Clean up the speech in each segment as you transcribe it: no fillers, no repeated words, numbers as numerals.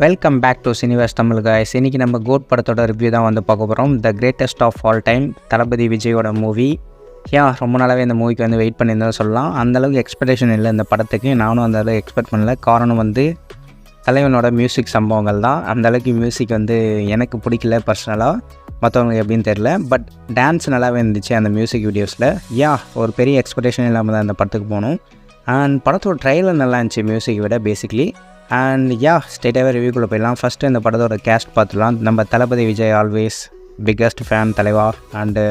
Welcome back to Cineverse Tamil guys. இன்றைக்கி நம்ம GOAT படத்தோட ரிவ்யூ தான் வந்து பார்க்க போகிறோம். The greatest of all time, Thalapathy விஜயோட மூவி. ரொம்ப நாளாகவே இந்த மூவிக்கு வந்து வெயிட் பண்ணியிருந்தோம் சொல்லலாம். அந்தளவுக்கு எக்ஸ்பெக்டேஷன் இல்லை இந்த படத்துக்கு. நானும் அந்தளவுக்கு எக்ஸ்பெக்ட் பண்ணல. காரணம் வந்து தலைவனோட மியூசிக் சம்பவங்கள் தான். அந்தளவுக்கு மியூசிக் வந்து எனக்கு பிடிக்கல பர்சனலாக, மற்றவங்களுக்கு எப்படின்னு தெரில. பட் டான்ஸ் நல்லாவே இருந்துச்சு அந்த மியூசிக் வீடியோஸில். ஒரு பெரிய எக்ஸ்பெக்டேஷன் இல்லாமல் தான் அந்த படத்துக்கு போகணும். அண்ட் படத்தோட ட்ரெய்லர் நல்லா இருந்துச்சு மியூசிக் விட பேசிக்லி. அண்ட் ஸ்ட்ரெயிட்டாகவே ரிவ்யூக்குள்ளே போயிடலாம். ஃபஸ்ட்டு இந்த படத்தோட கேஸ்ட் பார்த்துலாம். நம்ம Thalapathy Vijay always biggest fan தலைவா. And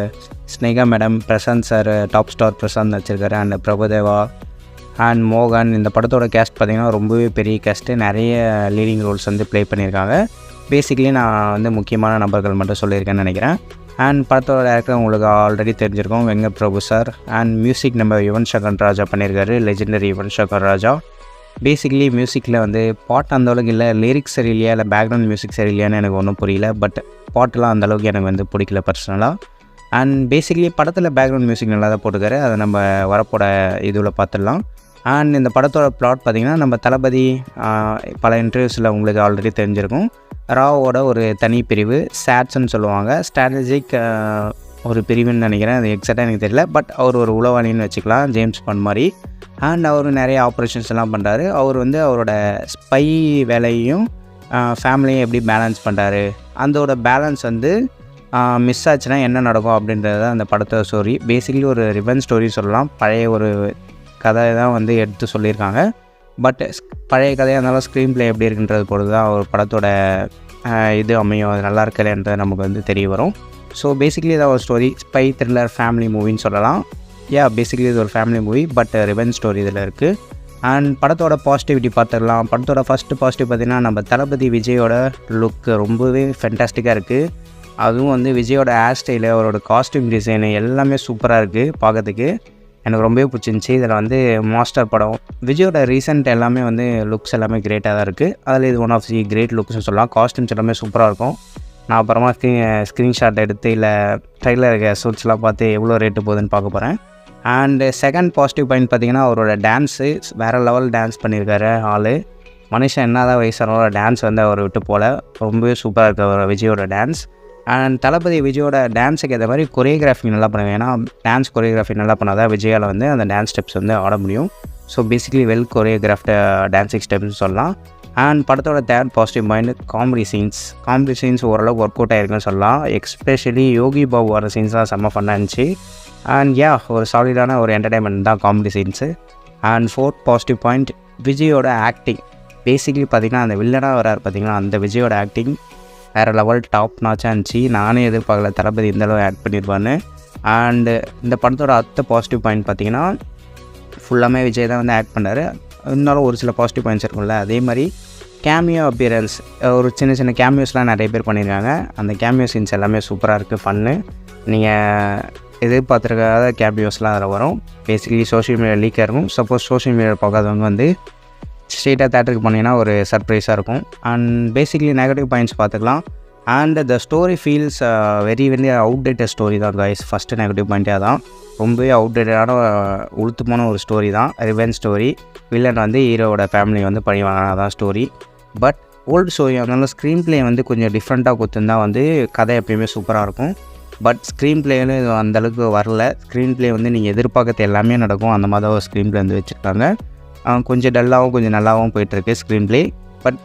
Sneha madam, Prashanth sir, top star Prashanth வச்சுருக்காரு. அண்ட் பிரபுதேவா அண்ட் மோகன். இந்த படத்தோட கேஸ்ட் பார்த்திங்கன்னா ரொம்பவே பெரிய கேஸ்ட்டு. நிறைய லீடிங் ரோல்ஸ் வந்து ப்ளே பண்ணியிருக்காங்க. பேசிக்கலி நான் வந்து முக்கியமான நபர்கள் மட்டும் சொல்லியிருக்கேன்னு நினைக்கிறேன். அண்ட் படத்தோட டேரக்டர் உங்களுக்கு ஆல்ரெடி தெரிஞ்சிருக்கோம், Venkat Prabhu sir. And music நம்ம யுவன் சங்கர் ராஜா பண்ணியிருக்காரு, லெஜெண்டரி யுவன் சங்கர் ராஜா. பேசிக்கலி மியூசிக்கில் வந்து பாட்டு அந்தளவுக்கு இல்லை, லிரிக்ஸ் சரியில்லையா இல்லை பேக்ரவுண்ட் மியூசிக் சரியில்லையான்னு எனக்கு ஒன்றும் புரியல. பட் பாட்டெலாம் அந்தளவுக்கு எனக்கு வந்து பிடிக்கல பர்சனலாக. அண்ட் பேசிக்கலி படத்தில் பேக்ரவுண்ட் மியூசிக் நல்லா தான் போட்டுக்காரு. அதை நம்ம வரப்போட இதில் பார்த்துடலாம். அண்ட் இந்த படத்தோட பிளாட் பார்த்திங்கன்னா, நம்ம தளபதி பல இன்டர்வியூஸில் உங்களுக்கு ஆல்ரெடி தெரிஞ்சிருக்கும், ராவோட ஒரு தனி பிரிவு சேட்ஸ்ன்னு சொல்லுவாங்க. ஸ்ட்ராட்டஜிக் ஒரு பிரிவுன்னு நினைக்கிறேன், அது எக்ஸாக்டாக எனக்கு தெரியல. பட் அவர் ஒரு உளவாளின்னு வச்சுக்கலாம், ஜேம்ஸ் பாண்ட் மாதிரி. அண்ட் அவர் நிறைய ஆப்ரேஷன்ஸ் எல்லாம் பண்ணுறாரு. அவர் வந்து அவரோட ஸ்பை வேலையும் ஃபேமிலியும் எப்படி பேலன்ஸ் பண்ணுறாரு, அதோட பேலன்ஸ் வந்து மிஸ் ஆச்சுன்னா என்ன நடக்கும் அப்படின்றது தான் அந்த படத்தோட ஸ்டோரி. பேசிக்கலி ஒரு ரிவெஞ்ச் ஸ்டோரி சொல்லலாம். பழைய ஒரு கதையை தான் வந்து எடுத்து சொல்லியிருக்காங்க. பட் பழைய கதையாக இருந்தாலும் ஸ்க்ரீன் ப்ளே எப்படி இருக்குன்றது பொறுத்து தான் ஒரு படத்தோட இது அமையும், அது நல்லா இருக்கலன்றது நமக்கு வந்து தெரிய வரும். ஸோ பேசிக்கலி இதான் ஒரு ஸ்டோரி, ஸ்பை த்ரில்லர் ஃபேமிலி மூவின்னு சொல்லலாம். பேசிக்கலி இது ஒரு family movie, but revenge story இதில் இருக்குது. அண்ட் படத்தோட பாசிட்டிவிட்டி பார்த்துடலாம். படத்தோட ஃபஸ்ட்டு பாசிட்டிவ் பார்த்திங்கன்னா, நம்ம தளபதி விஜயோட லுக்கு ரொம்பவே ஃபென்டாஸ்டிக்காக இருக்குது. அதுவும் வந்து விஜயோட ஹேர் ஸ்டைலு, அவரோட காஸ்டியூம் டிசைனு எல்லாமே சூப்பராக இருக்குது பார்க்கறதுக்கு. எனக்கு ரொம்பவே பிடிச்சிருந்துச்சி. இதில் வந்து மாஸ்டர் படம். விஜயோட ரீசெண்ட் எல்லாமே வந்து லுக்ஸ் எல்லாமே கிரேட்டாக தான் இருக்குது. அதில் இது ஒன் ஆஃப் தி கிரேட் லுக்ஸ்னு சொல்லலாம். காஸ்டியூம்ஸ் எல்லாமே சூப்பராக இருக்கும். நான் அப்புறமா ஸ்க்ரீன்ஷாட் எடுத்து இல்லை ட்ரைலர் சூட்ஸ்லாம் பார்த்து எவ்வளோ ரேட்டு போகுதுன்னு பார்க்க போகிறேன். அண்டு செகண்ட் பாசிட்டிவ் பாயிண்ட் பார்த்திங்கன்னா, அவரோட டான்ஸு வேறு லெவல் டான்ஸ் பண்ணியிருக்காரு ஆள். மனுஷன் என்ன தான் வயசானவரோட டான்ஸ் வந்து அவரை விட்டு போல் ரொம்பவே சூப்பராக இருக்குது அவர் விஜயோட டான்ஸ். அண்ட் தளபதி விஜயோட டான்ஸுக்கு ஏற்ற மாதிரி கொரியோகிராஃபி நல்லா பண்ணுவேன். ஏன்னா டான்ஸ் கொரியோகிராஃபி நல்லா பண்ணால் தான் விஜயால் வந்து அந்த டான்ஸ் ஸ்டெப்ஸ் வந்து ஆட முடியும். ஸோ பேசிக்கலி வெல் கொரியோகிராஃப்டு டான்ஸிங் ஸ்டெப்ஸ்னு சொல்லலாம். அண்ட் படத்தோட third positive point comedy scenes ஓரளவுக்கு ஒர்க் அவுட் ஆகிருக்குன்னு சொல்லலாம். எஸ்பெஷலி யோகி பாபு வர சீன்ஸ் தான் செம்ம ஃபன்னாக இருந்துச்சு. அண்ட் ஒரு சாலிடான ஒரு என்டர்டைன்மெண்ட் தான் comedy scenes. And fourth positive point விஜயோட ஆக்டிங். பேசிக்கலி பார்த்திங்கன்னா, அந்த வில்லனாக வரார் பார்த்திங்கன்னா, அந்த விஜயோட ஆக்டிங் வேறு லெவல் டாப் நாச்சாக இருந்துச்சு. நானே எதிர்பார்க்கல தளபதி இந்தளவு ஆட் பண்ணியிருப்பான்னு. அண்டு இந்த படத்தோட அடுத்த பாசிட்டிவ் பாயிண்ட் பார்த்திங்கன்னா, ஃபுல்லாமே விஜய் தான் வந்து ஆக்ட் பண்ணார். இருந்தாலும் ஒரு சில பாசிட்டிவ் பாயிண்ட்ஸ் இருக்கும்ல, அதே மாதிரி கேமியோ அப்பியரன்ஸ், ஒரு சின்ன சின்ன கேமியோஸ்லாம் நிறைய பேர் பண்ணியிருக்காங்க. அந்த கேமியோ சீன்ஸ் எல்லாமே சூப்பராக இருக்குது, ஃபன்னு. நீங்கள் எதிர்பார்த்துருக்காத கேமியோஸ்லாம் அதில் வரும். பேசிக்கலி சோஷியல் மீடியா லீக்காக இருக்கும். சப்போஸ் சோஷியல் மீடியா பார்க்காதவங்க வந்து ஸ்ட்ரெயிட்டாக தேட்டருக்கு போனீங்கன்னா ஒரு சர்ப்ரைஸாக இருக்கும். அண்ட் பேசிக்கலி நெகட்டிவ் பாயிண்ட்ஸ் பார்த்துக்கலாம். And the story feels very outdated story தான் கைஸ். ஃபஸ்ட்டு நெகட்டிவ் பாயிண்ட்டே தான். ரொம்பவே அவுட்டேட்டடான உளுத்துமான ஒரு ஸ்டோரி தான், ரிவெஞ்ச் ஸ்டோரி. வில்லன் வந்து ஹீரோவோட ஃபேமிலி வந்து பழி வாங்கினாதான் ஸ்டோரி. பட் ஓல்டு ஸ்டோரி அதனால ஸ்க்ரீன் ப்ளே வந்து கொஞ்சம் டிஃப்ரெண்ட்டாக கொடுத்துருந்தா வந்து கதை எப்பயுமே சூப்பராக இருக்கும். பட் ஸ்க்ரீன் ப்ளேன்னு அந்தளவுக்கு வரல. ஸ்க்ரீன் ப்ளே வந்து நீங்கள் எதிர்பார்க்கறது எல்லாமே நடக்கும், அந்த மாதிரி தான் ஒரு ஸ்க்ரீன் ப்ளே வந்து வச்சுருக்காங்க. கொஞ்சம் டல்லாகவும் கொஞ்சம் நல்லாவும் போயிட்டுருக்கு ஸ்க்ரீன் ப்ளே. பட்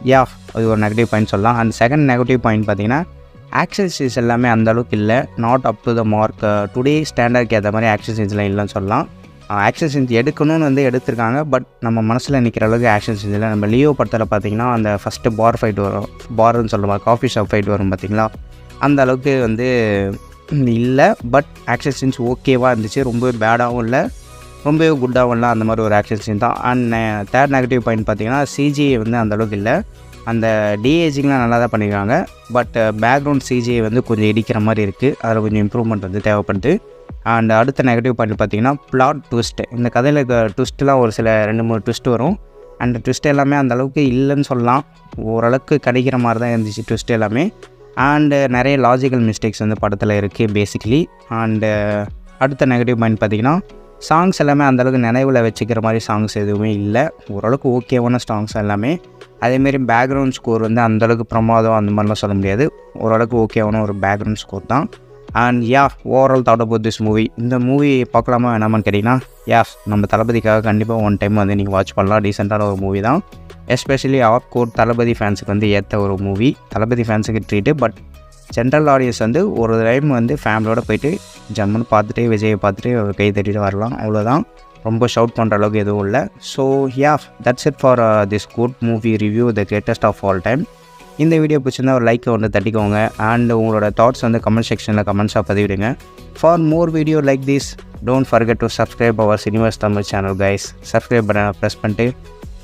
அது ஒரு நெகட்டிவ் பாயிண்ட் சொல்லலாம். அண்ட் செகண்ட் நெகட்டிவ் பாயிண்ட் பார்த்திங்கன்னா, ஆக்ஷன் சீன்ஸ் எல்லாமே அந்தளவுக்கு இல்லை, not up to the mark. Today ஸ்டாண்டர்டுக்கு ஏற்ற மாதிரி ஆக்ஷன் சீன்ஸ்லாம் இல்லைன்னு சொல்லலாம். ஆக்ஷன் சீன்ஸ் எடுக்கணும்னு வந்து எடுத்திருக்காங்க. பட் நம்ம மனசில் நிற்கிற அளவுக்கு ஆக்ஷன் சீன்ஸ் இல்லை. நம்ம லியோ படத்தில் பார்த்திங்கன்னா, அந்த ஃபஸ்ட்டு பார் ஃபைட் வரும், பார்ன்னு சொல்லுவாங்க, காஃபி ஷாப் ஃபைட் வரும் பார்த்திங்களா, அந்த அளவுக்கு வந்து இல்லை. பட் ஆக்ஷன் சீன்ஸ் ஓகேவாக இருந்துச்சு. ரொம்பவே பேடாகவும் இல்லை, ரொம்பவே குட்டாகவும் இல்லை, அந்த மாதிரி ஒரு ஆக்ஷன் சீன் தான். அண்ட் தேர்ட் நெகட்டிவ் பாயிண்ட் பார்த்திங்கன்னா, சிஜிஐ வந்து அந்தளவுக்கு இல்லை. அந்த டிஏஜிங்லாம் நல்லா தான் பண்ணியிருக்காங்க. பட் பேக்ரவுண்ட் சிஜிஐ வந்து கொஞ்சம் இடிக்கிற மாதிரி இருக்குது. அதில் கொஞ்சம் இம்ப்ரூவ்மெண்ட் வந்து தேவைப்படுது. அண்ட் அடுத்த நெகட்டிவ் பாயிண்ட் பார்த்திங்கன்னா, பிளாட் ட்விஸ்ட். இந்த கதையில் இருக்க ட்விஸ்ட்லாம் ஒரு சில 2-3 ட்விஸ்ட் வரும். அந்த ட்விஸ்ட் எல்லாமே அந்தளவுக்கு இல்லைன்னு சொல்லலாம். ஓரளவுக்கு கிடைக்கிற மாதிரி தான் இருந்துச்சு ட்விஸ்ட் எல்லாமே. அண்டு நிறைய லாஜிக்கல் மிஸ்டேக்ஸ் வந்து படத்தில் இருக்குது பேசிக்கலி. அண்டு அடுத்த நெகட்டிவ் பாயிண்ட் பார்த்திங்கன்னா, சாங்ஸ் எல்லாமே அந்தளவுக்கு நினைவில் வச்சுக்கிற மாதிரி சாங்ஸ் எதுவுமே இல்லை. ஓரளவுக்கு ஓகேவான சாங்ஸ் எல்லாமே. அதேமாரி பேக்ரவுண்ட் ஸ்கோர் வந்து அந்தளவுக்கு பிரமாதம் அந்த மாதிரிலாம் சொல்ல முடியாது, ஓரளவுக்கு ஓகேவான ஒரு பேக்ரவுண்ட் ஸ்கோர் தான். And overall thought about this movie. இந்த மூவி பார்க்கலாமா வேணாமான்னு கேட்டிங்கன்னா நம்ம தளபதிக்காக கண்டிப்பாக ஒன் டைம் வந்து நீங்கள் வாட்ச் பண்ணலாம். டீசெண்டான ஒரு மூவி தான். எஸ்பெஷலி கோர் தளபதி ஃபேன்ஸுக்கு வந்து ஏற்ற ஒரு மூவி. தளபதி ஃபேன்ஸுக்கு ட்ரீட்டு. பட் ஜென்ரல் ஆடியன்ஸ் வந்து ஒரு டைம் வந்து ஃபேமிலியோடு போயிட்டு ஜம்முன்னு பார்த்துட்டு விஜயை பார்த்துட்டு ஒரு கை தட்டிட்டு வரலாம், அவ்வளோதான். ரொம்ப ஷவுட் பண்ணுற அளவுக்கு எதுவும் இல்லை. So that's it for this good movie review, the greatest of all time. இந்த வீடியோ பிடிச்சிருந்தா ஒரு லைக்கை வந்து தட்டிக்கோங்க. அண்ட் உங்களோட தாட்ஸ் வந்து கமெண்ட் செக்ஷனில் கமெண்ட்ஸாக பதிவிடுங்க. For more video like this don't forget to subscribe our cinemas Tamil channel guys. Subscribe பட்டனை ப்ரெஸ் பண்ணிட்டு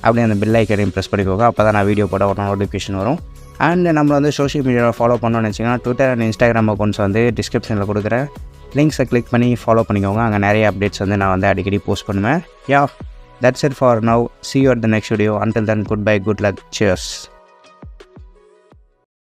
அப்படியே அந்த பெல் ஐக்கனையும் ப்ரெஸ் பண்ணிக்கோங்க. அப்போ தான் நான் வீடியோ போட ஒரு நோட்டிஃபிகேஷன் வரும். அண்ட் நம்ம வந்து சோஷியல் மீடியாவில் ஃபாலோ பண்ணணும்னு நினச்சிங்கன்னா ட்விட்டர் அண்ட் இன்ஸ்டாகிராம் அக்கௌண்ட்ஸ் வந்து டிஸ்கிரிப்ஷனில் கொடுக்குறேன். லிங்க்ஸை கிளிக் பண்ணி ஃபாலோ பண்ணிக்கோங்க. அங்கே நிறைய அப்டேட்ஸ் வந்து நான் வந்து அடிக்கடி போஸ்ட் பண்ணுவேன். That's it for now. See you at the next video. Until then, goodbye, good luck, cheers.